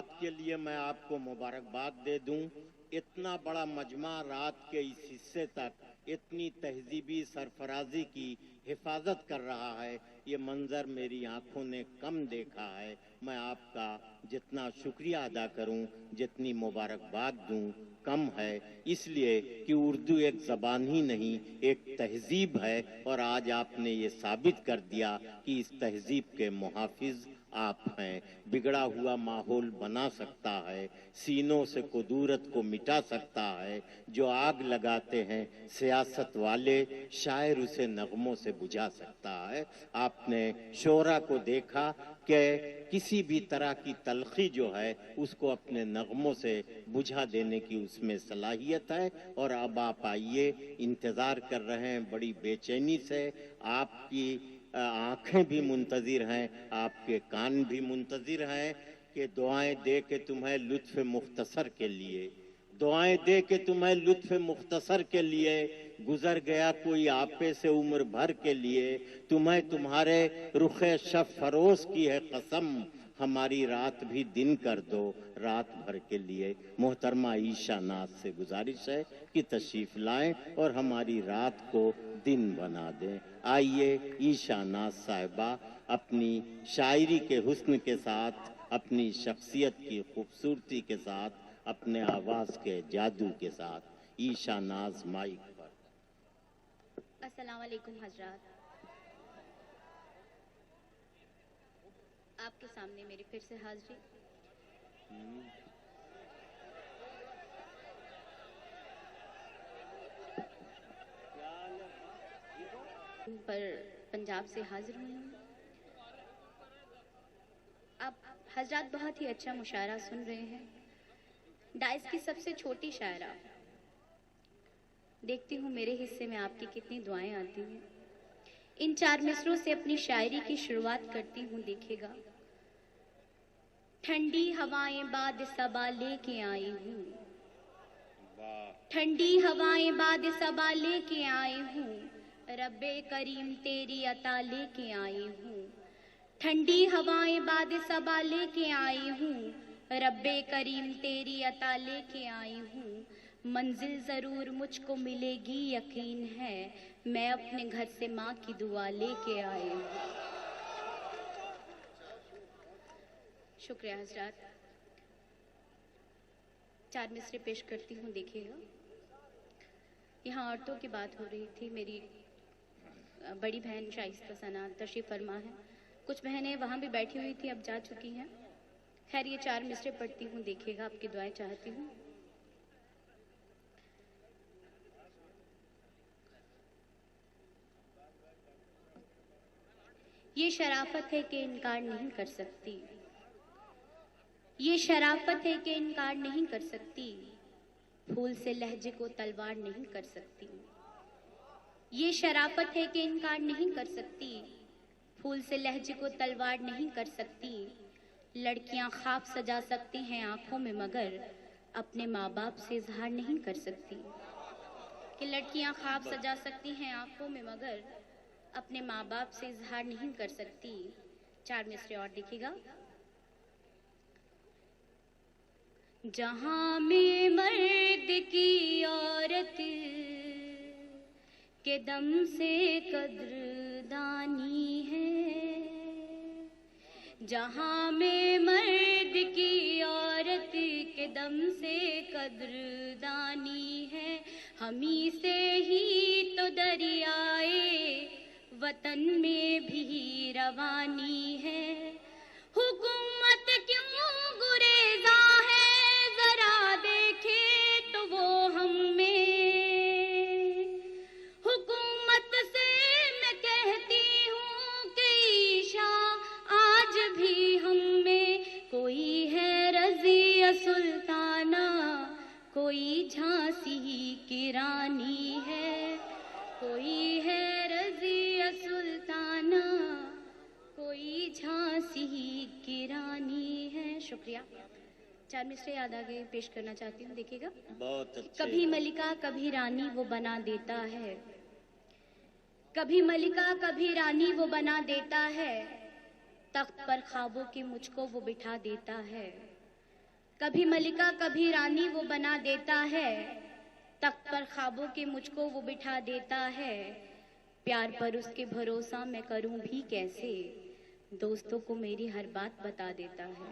बात के लिए मैं आपको मुबारकबाद दे दूं। इतना बड़ा मजमा रात के इस हिस्से तक इतनी तहजीबी सरफराजी की हिफाजत कर रहा है, ये मंजर मेरी आंखों ने कम देखा है। मैं आपका जितना शुक्रिया अदा करूं, जितनी मुबारकबाद दूं, कम है। इसलिए कि उर्दू एक ज़बान ही नहीं, एक तहजीब है, और आज आपने ये साबित कर दिया कि इस तहजीब के मुहाफिज आप हैं। बिगड़ा हुआ माहौल बना सकता है, सीनों से कुदूरत को मिटा सकता है। जो आग लगाते हैं सियासत वाले, शायर उसे नगमों से बुझा सकता है। आपने शोरा को देखा कि किसी भी तरह की तलखी जो है उसको अपने नगमों से बुझा देने की उसमें सलाहियत है। और अब आप आइए, इंतज़ार कर रहे हैं बड़ी बेचैनी से। आपकी आंखें भी मुंतजिर हैं, आपके कान भी मुंतजिर हैं कि दुआएं दे के तुम्हें लुत्फ मुख्तसर के लिए, दुआएं दे के तुम्हें लुत्फ मुख्तसर के लिए, गुजर गया कोई आपे से उम्र भर के लिए। तुम्हें तुम्हारे रुखे शफ फरोज की है कसम, हमारी रात भी दिन कर दो रात भर के लिए। मोहतरमा ईशा नाज से गुजारिश है कि तशरीफ लाएं और हमारी रात को दिन बना दें। आइए ईशा नाज साहिबा अपनी शायरी के हुस्न के साथ, अपनी शख्सियत की खूबसूरती के साथ, अपने आवाज के जादू के साथ ईशा नाज माइक पर। अस्सलाम वालेकुम हजरात, आपके सामने मेरी फिर से हाजिरी। पर पंजाब से हाजिर हुई हूँ। आप हजरात बहुत ही अच्छा मुशायरा सुन रहे हैं। डाइस की सबसे छोटी शायरा, देखती हूँ मेरे हिस्से में आपकी कितनी दुआएं आती हैं। इन 4 मिसरों से अपनी शायरी की शुरुआत करती हूँ, देखिएगा। ठंडी हवाएं बाद सबा लेके आई हूँ, ठंडी हवाएं बाद सबा लेके आई हूँ, रब्बे करीम तेरी अता लेके आई हूँ। ठंडी हवाएं बाद सबा लेके आई हूँ, रब्बे करीम तेरी अता लेके आई हूँ। मंजिल जरूर मुझको मिलेगी यकीन है, मैं अपने घर से माँ की दुआ लेके आई हूँ। शुक्रिया हजरात। 4 मिसरे पेश करती हूँ, देखिएगा। यहाँ औरतों की बात हो रही थी। मेरी बड़ी बहन शाइस्ता सना तशरीफ फरमा है। कुछ बहनें वहाँ भी बैठी हुई थी, अब जा चुकी हैं। खैर, ये 4 मिसरे पढ़ती हूँ, देखिएगा। आपकी दुआएं चाहती हूँ। ये शराफत है कि इनकार नहीं कर सकती, ये शराफत है कि इनकार नहीं कर सकती, फूल से लहजे को तलवार नहीं कर सकती। ये शराफत है कि इनकार नहीं कर सकती, फूल से लहजे को तलवार नहीं कर सकती। लड़कियां ख्वाब सजा सकती हैं आंखों में, मगर अपने माँ बाप से इजहार नहीं कर सकती। कि लड़कियां ख्वाब सजा सकती हैं आंखों में, मगर अपने माँ बाप से इजहार नहीं कर सकती। 4 मिसरे और देखिएगा। जहां में मर्द की औरत के दम से कद्रदानी है, जहां में मर्द की औरत के दम से कद्रदानी है, हमी से ही तो दरियाए वतन में भी रवानी है। हुकूमत क्यों गुरेजा है, जरा देखे तो वो हम में। हुकूमत से मैं कहती हूँ कि ईशा आज भी हम में। कोई है रज़िया सुल्ताना, कोई झांसी की रानी है, कोई है रज़िया सुल्ताना, कोई झांसी की रानी है। शुक्रिया। 4 मिसरे याद आ गए, पेश करना चाहती हूँ, देखिएगा। बहुत अच्छे। कभी मलिका कभी रानी वो बना देता है, कभी मलिका कभी रानी वो बना देता है, तख्त पर ख्वाबों की मुझको वो बिठा देता है। कभी मलिका कभी रानी वो बना देता है, तख्त पर ख्वाबों के मुझको वो बिठा देता है। प्यार पर उसके भरोसा मैं करूं भी कैसे, दोस्तों को मेरी हर बात बता देता है।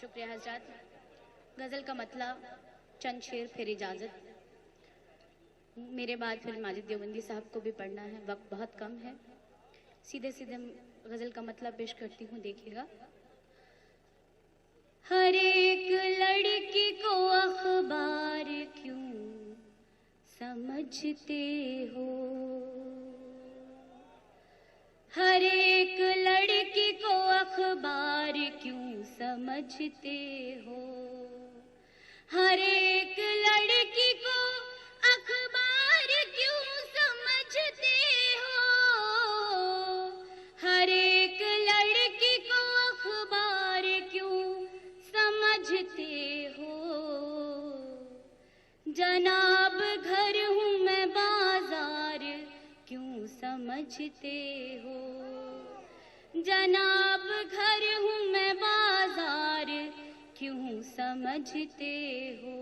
शुक्रिया हजरत। गजल का मतलब चंद शेर फिर इजाजत। मेरे बाद फिर माजिद देवबंदी साहब को भी पढ़ना है, वक्त बहुत कम है। सीधे सीधे गजल का मतलब पेश करती हूँ, देखिएगा। हर एक लड़की को अखबार क्यों समझते हो, हर एक लड़की को अखबार क्यों समझते हो, हर एक लड़की को अखबार क्यों समझते हो, हर एक लड़की को अखबार क्यों समझते हो। जनाब घर हूँ मैं बाजार क्यों समझते हो, जनाब घर हूँ मैं बाजार क्यों समझते हो।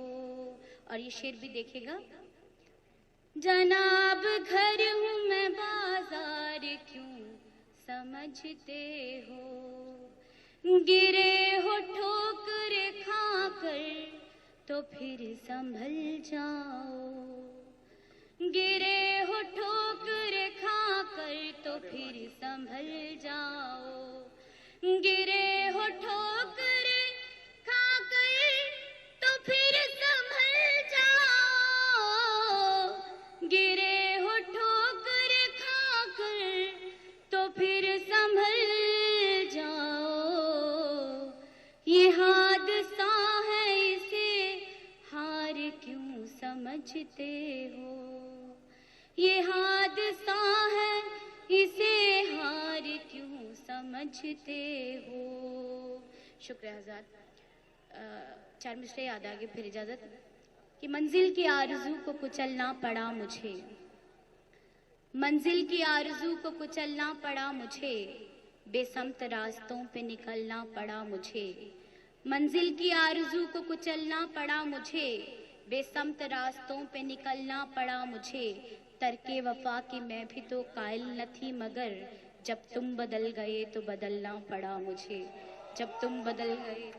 और ये शेर भी देखिएगा। जनाब घर हूँ मैं बाजार क्यों समझते हो, गिरे हो ठोकर खाकर तो फिर संभल जाओ, गिरे हो ठोकर खाकर तो फिर संभल जाओ, गिरे हो ठोकर खाकर तो फिर संभल जाओ, गिरे हो ठोकर खाकर तो फिर संभल जाओ। ये हादसा है इसे हार क्यों समझते हो, ये हादसा है इसे हार क्यों समझते हो। शुक्रिया हज़रात। 4 मिसरे याद आ गए, फिर इजाज़त। कि मंजिल की आरज़ू को कुचलना पड़ा मुझे, मंजिल की आरज़ू को कुचलना पड़ा मुझे, बेसमत रास्तों पे निकलना पड़ा मुझे, मंजिल की आरज़ू को कुचलना पड़ा मुझे, बेसमत रास्तों पे निकलना पड़ा मुझे। तरके वफा की मैं भी तो कायल न थी, मगर जब तुम बदल गए तो बदलना पड़ा मुझे, जब तुम बदल गए